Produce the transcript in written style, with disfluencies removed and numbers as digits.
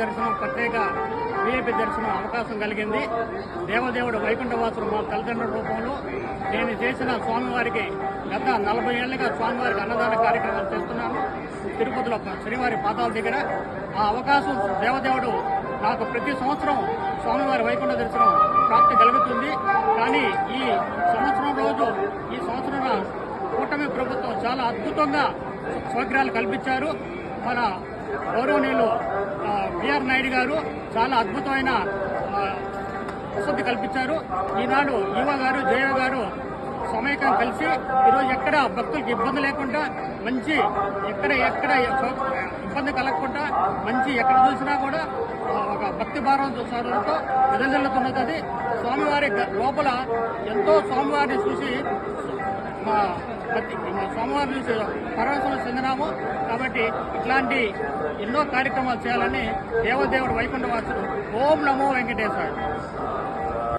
దర్శనం, ప్రత్యేక విఐపి దర్శనం అవకాశం కలిగింది. దేవదేవుడు వైకుంఠవాసుడు మా తల్లిదండ్రుల రూపంలో నేను చేసిన స్వామివారికి గత 40 ఏళ్లుగా స్వామివారికి అన్నదాన కార్యక్రమాలు చేస్తున్నాను. తిరుపతిలో శ్రీవారి పాదాల దగ్గర ఆ అవకాశం దేవదేవుడు నాకు ప్రతి సంవత్సరం స్వామివారి వైకుంఠ దర్శనం ప్రాప్తి కలుగుతుంది. కానీ ఈ సంవత్సరం కూటమి ప్రభుత్వం చాలా అద్భుతంగా సౌకర్యాలు కల్పించారు. మన గౌరవనీయులు బిఆర్ నాయుడు గారు చాలా అద్భుతమైన వసతి కల్పించారు. ఈనాడు ఈవో గారు, జేఓ గారు సమైక్యం కలిసి ఈరోజు ఎక్కడ భక్తులకు ఇబ్బంది లేకుండా మంచి ఎక్కడ ఇబ్బంది కలగకుండా మంచి ఎక్కడ చూసినా కూడా ఒక భక్తి భారం సాధనతో వెదజల్లుతున్నది. స్వామివారి లోపల ఎంతో స్వామివారిని చూసి పరవశం చెందినాము. కాబట్టి ఇట్లాంటి ఎన్నో కార్యక్రమాలు చేయాలని దేవదేవుడు వైకుంఠవాసుడు ఓం నమో వెంకటేశ్వర.